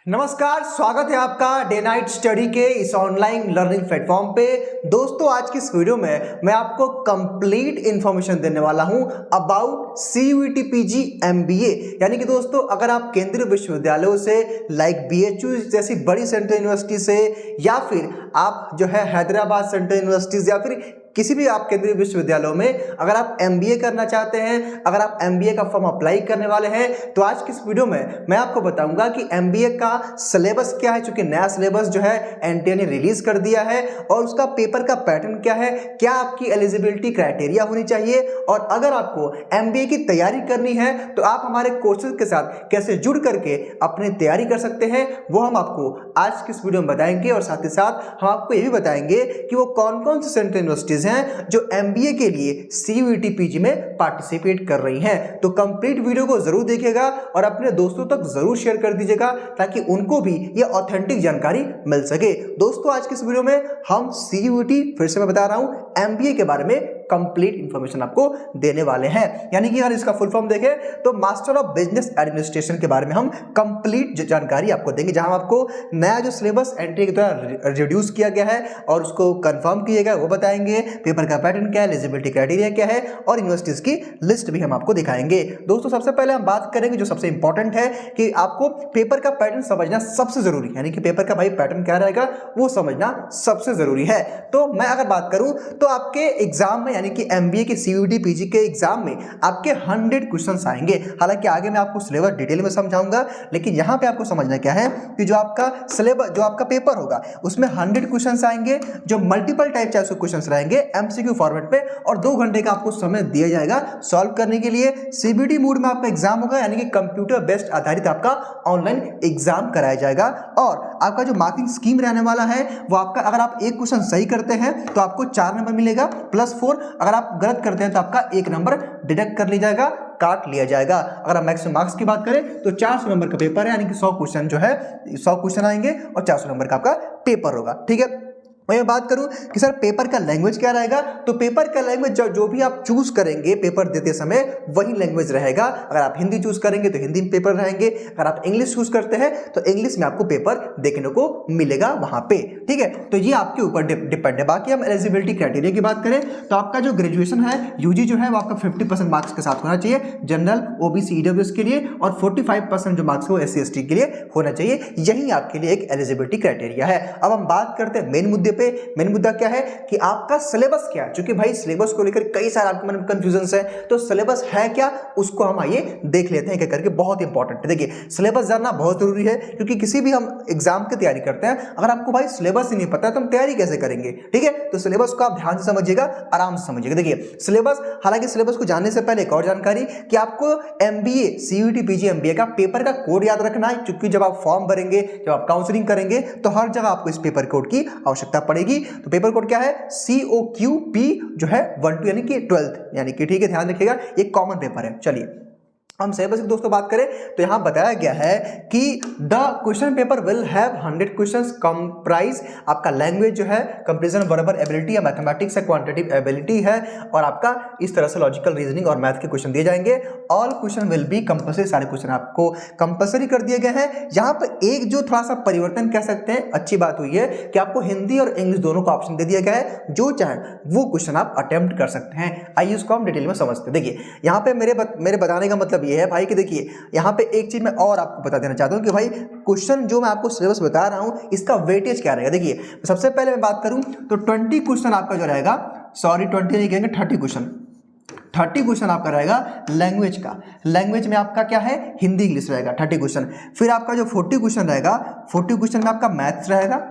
नमस्कार, स्वागत है आपका डे नाइट स्टडी के इस ऑनलाइन लर्निंग प्लेटफॉर्म पे। दोस्तों, आज की इस वीडियो में मैं आपको कंप्लीट इंफॉर्मेशन देने वाला हूं अबाउट CUET PG MBA। यानी कि दोस्तों, अगर आप केंद्रीय विश्वविद्यालयों से लाइक BHU जैसी बड़ी सेंट्रल यूनिवर्सिटी से, या फिर आप जो है हैदराबाद सेंट्रल यूनिवर्सिटीज, या फिर किसी भी आप केंद्रीय विश्वविद्यालयों में अगर आप MBA करना चाहते हैं, अगर आप MBA का फॉर्म अप्लाई करने वाले हैं, तो आज की इस वीडियो में मैं आपको बताऊंगा कि MBA का सिलेबस क्या है। चूंकि नया सिलेबस जो है NTA ने रिलीज कर दिया है, और उसका पेपर का पैटर्न क्या है, क्या आपकी एलिजिबिलिटी क्राइटेरिया होनी चाहिए, और अगर आपको MBA की तैयारी करनी है तो आप हमारे कोर्सेज के साथ कैसे जुड़ करके अपनी तैयारी कर सकते हैं, वो हम आपको आज की इस वीडियो में बताएंगे। और साथ ही साथ हम आपको ये भी बताएंगे कि वो कौन कौन सी सेंट्रल यूनिवर्सिटीज हैं जो MBA के लिए CUET PG में पार्टिसिपेट कर रही हैं। तो कंप्लीट वीडियो को जरूर देखिएगा और अपने दोस्तों तक जरूर शेयर कर दीजिएगा, ताकि उनको भी ये ऑथेंटिक जानकारी मिल सके। दोस्तों, आज की इस वीडियो में हम CUET, फिर से मैं बता रहा हूं, MBA के बारे में कंप्लीट इंफॉर्मेशन आपको देने वाले हैं। यानी कि अगर इसका फुल फॉर्म देखें तो मास्टर ऑफ बिजनेस एडमिनिस्ट्रेशन के बारे में हम कंप्लीट जानकारी आपको देंगे, जहां आपको नया जो सिलेबस NTA के द्वारा रिड्यूस किया गया है और उसको कंफर्म किया गया वो बताएंगे, पेपर का पैटर्न क्या है, एलिजिबिलिटी क्राइटेरिया क्या है, और यूनिवर्सिटीज की लिस्ट भी हम आपको दिखाएंगे। दोस्तों, सबसे पहले हम बात करेंगे जो सबसे इंपॉर्टेंट है कि आपको पेपर का पैटर्न समझना सबसे जरूरी है। यानी कि पेपर का भाई पैटर्न क्या रहेगा वो समझना सबसे जरूरी है। तो मैं अगर बात करूं तो आपके एग्जाम में, यानी कि MBA के CUET PG के एग्जाम में आपके 100 क्वेश्चंस आएंगे। हालांकि आगे मैं आपको सिलेबस डिटेल में समझाऊंगा, लेकिन यहां पे आपको समझना क्या है कि जो आपका सिलेबस, जो आपका पेपर होगा, उसमें 100 क्वेश्चंस आएंगे, जो मल्टीपल टाइप के क्वेश्चंस रहेंगे MCQ फॉर्मेट पे, और 2 घंटे का आपको समय दिया जाएगा सॉल्व करने के लिए। CBT मोड में आपका एग्जाम होगा, यानी कि कंप्यूटर बेस्ड आधारित आपका ऑनलाइन एग्जाम कराया जाएगा। और आपका जो मार्किंग स्कीम रहने वाला है वो आपका, अगर आप एक क्वेश्चन सही करते हैं तो आपको 4 नंबर मिलेगा +4, अगर आप गलत करते हैं तो आपका 1 नंबर डिडक्ट कर लिया जाएगा, काट लिया जाएगा। अगर हम मैक्सिमम मार्क्स की बात करें तो 400 नंबर का पेपर है, यानी कि 100 क्वेश्चन जो है 100 क्वेश्चन आएंगे और 400 नंबर का आपका पेपर होगा। ठीक है, मैं बात करूं कि सर पेपर का लैंग्वेज क्या रहेगा, तो पेपर का लैंग्वेज जो भी आप चूज करेंगे पेपर देते समय वही लैंग्वेज रहेगा। अगर आप हिंदी चूज करेंगे तो हिंदी में पेपर रहेंगे, अगर आप इंग्लिश चूज करते हैं तो इंग्लिश में आपको पेपर देखने को मिलेगा वहां पे। ठीक है, तो ये आपके ऊपर डिपेंड है। बाकी हम एलिजिबिलिटी क्राइटेरिया की बात करें तो आपका जो ग्रेजुएशन है UG जो है वो आपका 50% मार्क्स के साथ होना चाहिए जनरल, OBC, EWS के लिए, और 45% जो मार्क्स वो SC ST के लिए होना चाहिए। यही आपके लिए एक एलिजिबिलिटी क्राइटेरिया है। अब हम बात करते हैं मेन मुद्दे पे। मेन मुद्दा क्या है कि आपका सिलेबस क्या है। क्योंकि भाई सिलेबस को लेकर कई सारे आपके मन में कंफ्यूजन है, तो सिलेबस है क्या उसको हम आइए देख लेते हैं क्या करके। बहुत इंपॉर्टेंट है, देखिए सिलेबस जानना बहुत जरूरी है, क्योंकि किसी भी हम एग्जाम की तैयारी करते हैं, अगर आपको भाई सिलेबस ही नहीं पता है तो हम तैयारी कैसे करेंगे। ठीक है, तो सिलेबस को आप ध्यान से समझिएगा, आराम से समझिएगा। देखिए सिलेबस, हालांकि सिलेबस को जानने से पहले एक और जानकारी कि आपको MBA CUET PG MBA का पेपर का कोड याद रखना है, क्योंकि जब आप फॉर्म भरेंगे, जब आप काउंसलिंग करेंगे, तो हर जगह आपको इस पेपर कोड की आवश्यकता पड़ेगी। तो पेपर कोड क्या है, COQP जो है 12, यानी कि 12th, यानी कि ठीक है, ध्यान रखिएगा, ये कॉमन पेपर है। चलिए हम सिलेबस की दोस्तों बात करें तो यहां बताया गया है कि the question paper will have 100 questions comprise. आपका लैंग्वेज जो है कंपैरिजन वर्बल एबिलिटी या मैथमेटिक्स या क्वांटिटेटिव एबिलिटी है, और आपका इस तरह से लॉजिकल रीजनिंग और मैथ के क्वेश्चन दिए जाएंगे। All question will be compulsory, सारे क्वेश्चन आपको कंपल्सरी कर दिए गए हैं। यहां पर एक जो थोड़ा सा परिवर्तन कह सकते हैं, अच्छी बात हुई है कि आपको हिंदी और इंग्लिश दोनों का ऑप्शन दे दिया गया है, जो चाहे वो क्वेश्चन आप अटेम्प्ट कर सकते हैं। आइए इसको हम डिटेल में समझते हैं। देखिए यहाँ पे मेरे बताने का मतलब ये है भाई कि देखिए यहाँ पे एक चीज मैं और आपको बता देना चाहता हूँ कि भाई क्वेश्चन जो मैं आपको सिलेबस बता रहा हूँ इसका वेटेज क्या रहेगा। देखिए सबसे पहले मैं बात करूँ तो 20 क्वेश्चन आपका जो रहेगा, सॉरी 20 नहीं कहेंगे, 30 क्वेश्चन आपका रहेगा लैंग्वेज का। लैंग्वेज में आपका क्या है, हिंदी इंग्लिश रहेगा 30 क्वेश्चन। फिर आपका जो 40 क्वेश्चन रहेगा, 40 क्वेश्चन में आपका मैथ्स रहेगा,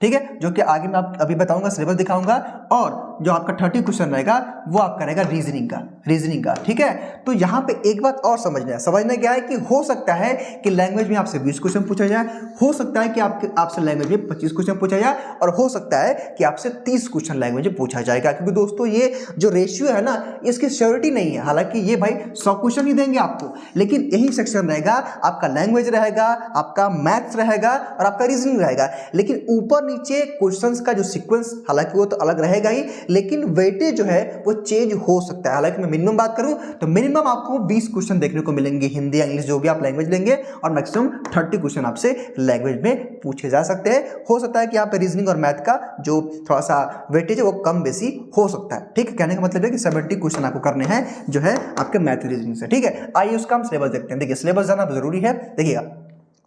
ठीक है, जो कि आगे मैं आप अभी बताऊंगा, सिलेबस दिखाऊंगा। और जो आपका 30 क्वेश्चन रहेगा वो आपका रहेगा रीजनिंग का। ठीक है, तो यहाँ पे एक बात और समझना क्या है कि हो सकता है कि लैंग्वेज में आपसे 20 क्वेश्चन पूछा जाए, हो सकता है कि आपसे लैंग्वेज में 25 क्वेश्चन पूछा जाए, और हो सकता है कि आपसे 30 क्वेश्चन लैंग्वेज में पूछा जाएगा। क्योंकि दोस्तों ये जो रेशियो है ना, इसकी श्योरिटी नहीं है। हालांकि ये भाई 100 क्वेश्चन ही देंगे आपको, लेकिन यही सेक्शन रहेगा आपका, लैंग्वेज रहेगा, आपका मैथ्स रहेगा और आपका रीजनिंग रहेगा। लेकिन ऊपर नीचे क्वेश्चंस का जो सीक्वेंस, हालांकि वो तो अलग रहेगा ही, लेकिन वेटेज जो है वो चेंज हो सकता है। हालांकि मैं मिनिमम बात करूं तो मिनिमम आपको 20 क्वेश्चन देखने को मिलेंगे, हिंदी या इंग्लिश जो भी आप लैंग्वेज लेंगे, और मैक्सिमम 30 क्वेश्चन आपसे लैंग्वेज में पूछे जा सकते हैं। हो सकता है कि यहाँ पे रीजनिंग और मैथ का जो थोड़ा सा वेटेज है वो कम बेसी हो सकता है। ठीक है, कहने का मतलब है कि 70 क्वेश्चन आपको करने हैं जो है आपके मैथ रीजनिंग से। ठीक है, आइए उसका हम सिलेबस देखते हैं। देखिए सिलेबस जाना जरूरी है। देखिएगा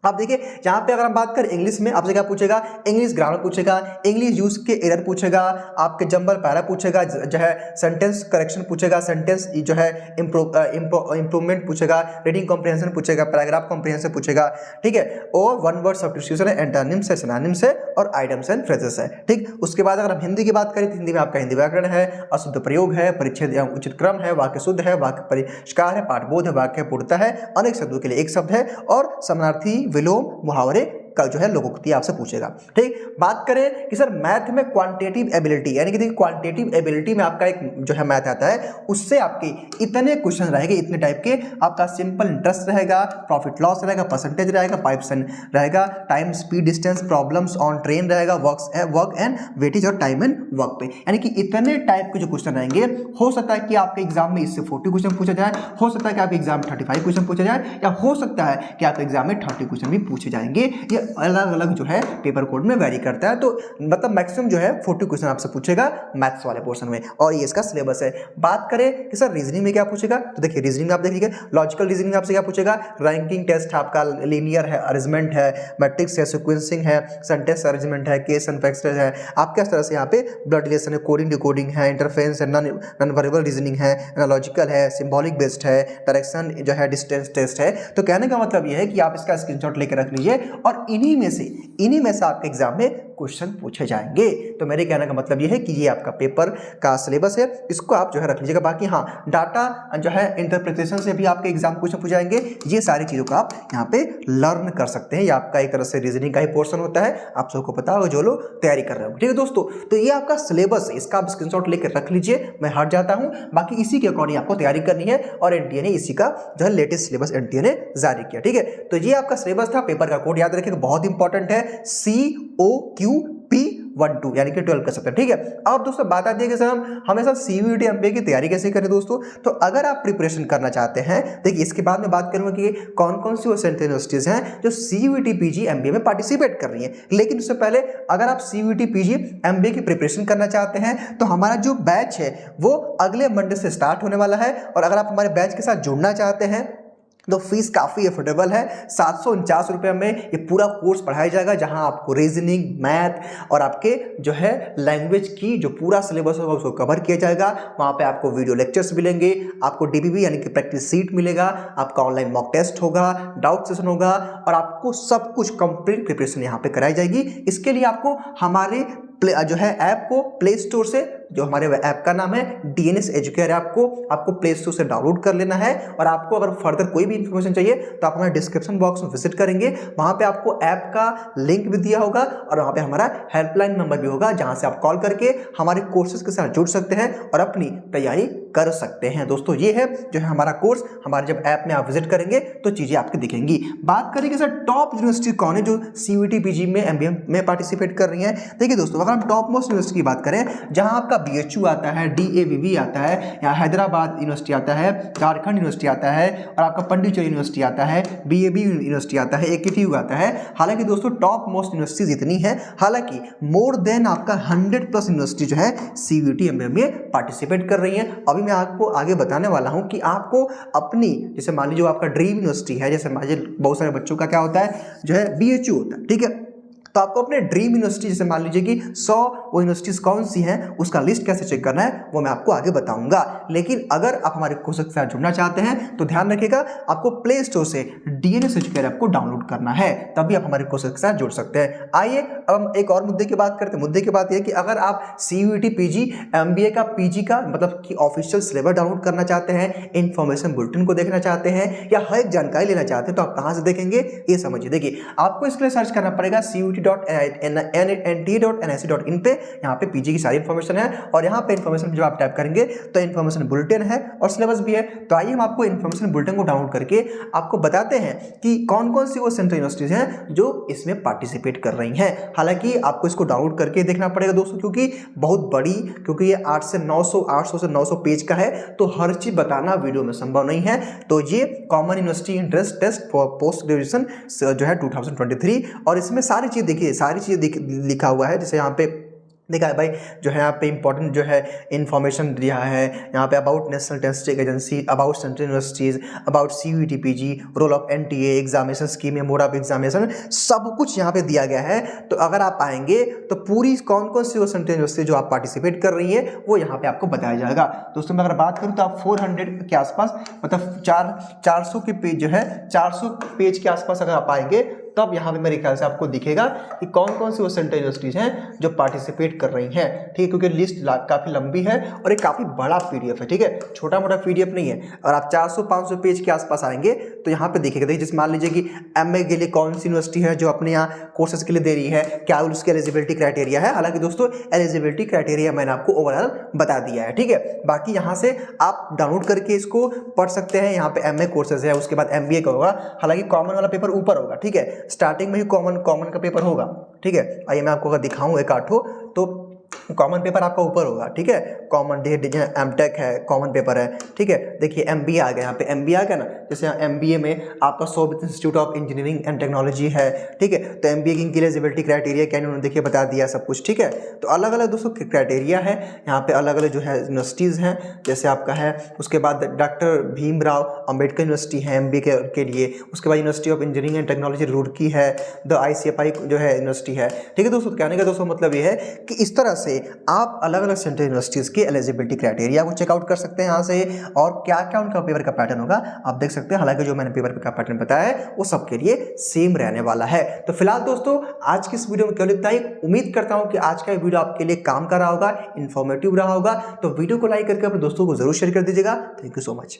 आप देखिए यहाँ पे अगर हम बात करें इंग्लिश में, आपसे क्या पूछेगा, इंग्लिश ग्रामर पूछेगा, इंग्लिश यूज के एरर पूछेगा, आपके जंबल पैरा पूछेगा, जो है सेंटेंस करेक्शन पूछेगा, सेंटेंस जो है इंप्रूवमेंट पूछेगा, रीडिंग कॉम्प्रिहेंशन पूछेगा, पैराग्राफ कॉम्प्रिहेंशन पूछेगा। ठीक है, और वन वर्ड सब्स्टिट्यूशन है, एंटोनिम्स है, सिनोनिम्स है, और आइटम्स एंड फ्रेजेस है। ठीक, उसके बाद अगर हम हिंदी की बात करें तो हिंदी में आपका हिंदी व्याकरण है, अशुद्ध प्रयोग है, परिच्छेद एवं उचित क्रम है, वाक्य शुद्ध है, वाक्य परिष्कार है, पाठबोध है, वाक्य पूर्णता है, अनेक शब्दों के लिए एक शब्द है, और समानार्थी, विलोम, मुहावरे का जो है लोकोक्ति आपसे पूछेगा। ठीक, बात करें कि सर मैथ में क्वांटिटेटिव एबिलिटी, यानी कि देखिए क्वांटिटेटिव एबिलिटी में आपका एक जो है मैथ आता है, उससे आपके इतने क्वेश्चन रहेंगे, इतने टाइप के। आपका सिंपल इंटरेस्ट रहेगा, प्रॉफिट लॉस रहेगा, परसेंटेज रहेगा, 5% रहेगा, time speed distance, problems on train रहेगा, वर्क एंड वेटेज और टाइम एंड वर्क पे, यानी कि इतने टाइप के जो क्वेश्चन रहेंगे। हो सकता है कि आपके एग्जाम में इससे 40 क्वेश्चन पूछा जाए, हो सकता है कि आपके एग्जाम में 35 क्वेश्चन पूछा जाए, या हो सकता है कि आपके एग्जाम में 30 क्वेश्चन भी पूछे जाएंगे। ये अलग अलग जो है पेपर कोड में वेरी करता है। तो मतलब मैक्सिमम जो है 40 क्वेश्चन आपसे पूछेगा मैथ्स वाले पोर्शन में, और ये इसका सिलेबस है। बात करें कि सर रीजनिंग में क्या पूछेगा, तो देखिए रीजनिंग में आप देखिए लॉजिकल रीजनिंग आपसे क्या पूछेगा, रैंकिंग टेस्ट आपका, लीनियर है, अरेंजमेंट है, मैट्रिक्स है, सीक्वेंसिंग है, सेंटेंस अरेंजमेंट है, केस एंड फैक्टर है, आपके इस तरह से यहाँ पे ब्लड रिलेशन है, कोडिंग डिकोडिंग है, इंटरफेरेंस है, नॉन वर्बल रीजनिंग है, एनालॉजिकल है, सिंबॉलिक बेस्ड है, डायरेक्शन जो है डिस्टेंस टेस्ट है। तो कहने का मतलब यह है कि आप इसका स्क्रीनशॉट लेकर रख लीजिए, और इन्हीं में से आपके एग्जाम में क्वेश्चन पूछे जाएंगे। तो मेरे कहने का मतलब यह है कि ये आपका पेपर का सिलेबस है, इसको आप जो है रख लीजिएगा। बाकी हाँ, डाटा जो है इंटरप्रिटेशन से भी आपके एग्जाम क्वेश्चन पूछ जाएंगे। ये सारी चीज़ों को आप यहाँ पे लर्न कर सकते हैं। ये आपका एक तरह से रीजनिंग का ही पोर्शन होता है, आप सबको पता होगा जो लोग तैयारी कर रहे हो। ठीक है दोस्तों, तो ये आपका सिलेबस है, इसका आप स्क्रीनशॉट लेकर रख लीजिए। मैं हट जाता हूँ, बाकी इसी के अकॉर्डिंग आपको तैयारी करनी है, और एनटीए ने इसी का जो है लेटेस्ट सिलेबस एनटीए ने जारी किया। ठीक है, तो ये आपका सिलेबस था। पेपर का कोड याद रखिएगा, बहुत इंपॉर्टेंट है, COQP12, यानी कि 12 कर सकते हैं। ठीक है, अब दोस्तों बात आती है कि सर हम हमेशा CUET MBA की तैयारी कैसे करें दोस्तों। तो अगर आप प्रिपरेशन करना चाहते हैं, देखिए इसके बाद में बात करूंगा कि कौन कौन सी वो सेंट्रल यूनिवर्सिटीज हैं जो CUET PG MBA में पार्टिसिपेट कर रही हैं। लेकिन उससे पहले अगर आप CUET PG MBA की प्रिपरेशन करना चाहते हैं तो हमारा जो बैच है वो अगले मंडे से स्टार्ट होने वाला है, और अगर आप हमारे बैच के साथ जुड़ना चाहते हैं तो फीस काफ़ी अफोर्डेबल है। 749 रुपये में ये पूरा कोर्स पढ़ाया जाएगा, जहां आपको रीजनिंग, मैथ और आपके जो है लैंग्वेज की जो पूरा सिलेबस होगा उसको कवर किया जाएगा। वहां पे आपको वीडियो लेक्चर्स मिलेंगे, आपको DBB यानी कि प्रैक्टिस सीट मिलेगा, आपका ऑनलाइन मॉक टेस्ट होगा, डाउट सेशन होगा, और आपको सब कुछ कंप्लीट प्रिपरेशन यहाँ पे कराई जाएगी। इसके लिए आपको हमारे जो है ऐप को प्ले स्टोर से, जो हमारे ऐप का नाम है DNS एजुकेयर, आपको प्ले स्टोर से डाउनलोड कर लेना है। और आपको अगर फर्दर कोई भी इंफॉर्मेशन चाहिए तो आप हमारे डिस्क्रिप्शन बॉक्स में विजिट करेंगे, वहां पे आपको ऐप का लिंक भी दिया होगा, और वहां पे हमारा हेल्पलाइन नंबर भी होगा, जहां से आप कॉल करके हमारे कोर्सेज के साथ जुड़ सकते हैं और अपनी तैयारी कर सकते हैं। दोस्तों ये है जो है हमारा कोर्स, हमारे जब ऐप में आप विजिट करेंगे तो चीजें आपकी दिखेंगी। बात करेंगे सर टॉप यूनिवर्सिटी कौन है जो CUET PG में MBA में पार्टिसिपेट कर रही है। देखिए दोस्तों, अगर हम टॉप मोस्ट यूनिवर्सिटी की बात करें, जहां आपका BHU आता है, DAVV आता है, यहाँ हैदराबाद यूनिवर्सिटी आता है, झारखंड यूनिवर्सिटी आता है, और आपका पंडिचेरी यूनिवर्सिटी आता है, BAB यूनिवर्सिटी आता है, AKTU आता है। हालांकि दोस्तों टॉप मोस्ट यूनिवर्सिटीज इतनी है, हालांकि मोर देन आपका 100+ यूनिवर्सिटी जो है CUET MBA में पार्टिसिपेट कर रही है। अभी मैं आपको आगे बताने वाला हूं कि आपको अपनी, जैसे मान लीजिए आपका ड्रीम यूनिवर्सिटी है, जैसे मान लीजिए बहुत सारे बच्चों का क्या होता है जो है BHU होता है। ठीक है, तो आपको अपने ड्रीम यूनिवर्सिटी, जैसे मान लीजिए कि 100 वो यूनिवर्सिटीज कौन सी हैं, उसका लिस्ट कैसे चेक करना है वो मैं आपको आगे बताऊंगा। लेकिन अगर आप हमारे कोर्स के साथ जुड़ना चाहते हैं तो ध्यान रखिएगा, आपको प्ले स्टोर से DNS एजुकेयर ऐप को डाउनलोड करना है, तभी आप हमारे कोर्स के साथ जुड़ सकते हैं। आइए अब हम एक और मुद्दे की बात करते हैं। मुद्दे की बात यह कि अगर आप CUET PG MBA का PG का मतलब कि ऑफिशियल सिलेबस डाउनलोड करना चाहते हैं, इन्फॉर्मेशन बुलेटिन को देखना चाहते हैं, या हर एक जानकारी लेना चाहते हैं, तो आप कहां से देखेंगे ये समझिए। देखिए आपको इसके लिए सर्च करना पड़ेगा CUET www.nit.nic.in पे यहाँ पे पीजी की सारी इन्फॉर्मेशन है और यहाँ पे इन्फॉर्मेशन जब आप टाइप करेंगे तो इन्फॉर्मेशन बुलेटिन है और सिलेबस भी है। तो आइए हम आपको इन्फॉर्मेशन बुलेटिन को डाउनलोड करके आपको बताते हैं कि कौन कौन सी वो सेंट्रल यूनिवर्सिटीज हैं जो इसमें पार्टिसिपेट कर रही हैं। हालांकि आपको इसको डाउनलोड करके देखना पड़ेगा दोस्तों, क्योंकि बहुत बड़ी, क्योंकि ये 800 से 900 पेज का है, तो हर चीज बताना वीडियो में संभव नहीं है। तो ये common university entrance test for post graduation जो है 2023, और इसमें सारी चीज़ देखिए, सारी चीज़ लिखा हुआ है। जैसे यहाँ पे देखा है भाई, जो है यहाँ पे इंपॉर्टेंट जो है इन्फॉर्मेशन दिया है यहाँ पे about national testing agency, about central universities, about CUET PG, role of NTA, examination scheme, mode of examination, सब कुछ यहाँ पे दिया गया है। तो अगर आप आएंगे तो पूरी कौन कौन सी वो सेंट्रल यूनिवर्सिटी जो आप पार्टिसिपेट कर रही है वो यहाँ पे आपको बताया जाएगा। दोस्तों मैं अगर बात करूँ तो आप 400 के आसपास, मतलब 400 के पेज जो है, 400 पेज के आसपास अगर आप आएंगे तब यहाँ पे मेरे ख्याल से आपको दिखेगा कि कौन कौन सी वो सेंट्रल यूनिवर्सिटीज हैं जो पार्टिसिपेट कर रही हैं। ठीक है, क्योंकि लिस्ट काफ़ी लंबी है और एक काफ़ी बड़ा PDF है। ठीक है, छोटा मोटा PDF नहीं है। और आप 400-500 पेज के आसपास आएंगे तो यहाँ पे दिखेगा। देखिए, जैसे मान लीजिए कि MA के लिए कौन सी यूनिवर्सिटी है जो अपने यहाँ कोर्सेज के लिए दे रही है, क्या उसकी एलिजिबिलिटी क्राइटेरिया है। हालांकि दोस्तों एलिजिबिलिटी क्राइटेरिया मैंने आपको ओवरऑल बता दिया है। ठीक है, बाकी यहाँ से आप डाउनलोड करके इसको पढ़ सकते हैं। यहाँ पे MA कोर्सेज है, उसके बाद MBA का होगा। हालांकि कॉमन वाला पेपर ऊपर होगा। ठीक है, स्टार्टिंग में ही कॉमन का पेपर होगा। ठीक है, आइए मैं आपको अगर दिखाऊं एक आठों, तो कॉमन पेपर आपका ऊपर होगा। ठीक है, कॉमन MTech है, कॉमन पेपर है। ठीक है, देखिए MBA आ गया, यहाँ पे MBA आ गया ना। जैसे यहाँ MBA में आपका सोबत institute of engineering and technology है। ठीक है, तो MBA की एलिजिबिलिटी क्राइटेरिया क्या उन्होंने देखिए बता दिया सब कुछ। ठीक है, तो अलग अलग दोस्तों क्राइटेरिया है यहाँ पे, अलग अलग जो है यूनिवर्सिटीज़ हैं। जैसे आपका है, उसके बाद डॉक्टर भीमराव अंबेडकर यूनिवर्सिटी है MBA के लिए। उसके बाद university of engineering and technology Roorkee है, द ICFI जो है यूनिवर्सिटी है। ठीक है दोस्तों, कहने का दोस्तों मतलब ये है कि इस तरह से आप अलग अलग सेंट्रल यूनिवर्सिटीज़ के एलिजिबिलिटी क्राइटेरिया को चेकआउट कर सकते हैं यहाँ से, और क्या क्या उनका पेपर का पैटर्न होगा आप देख सकते हैं। हालांकि जो मैंने पेपर का पैटर्न बताया है वो सबके लिए सेम रहने वाला है। तो फिलहाल दोस्तों आज की इस वीडियो में केवल इतना ही। उम्मीद करता हूँ कि आज का वीडियो आपके लिए काम कर रहा होगा, इन्फॉर्मेटिव रहा होगा। तो वीडियो को लाइक करके अपने दोस्तों को जरूर शेयर कर दीजिएगा। Thank you so much.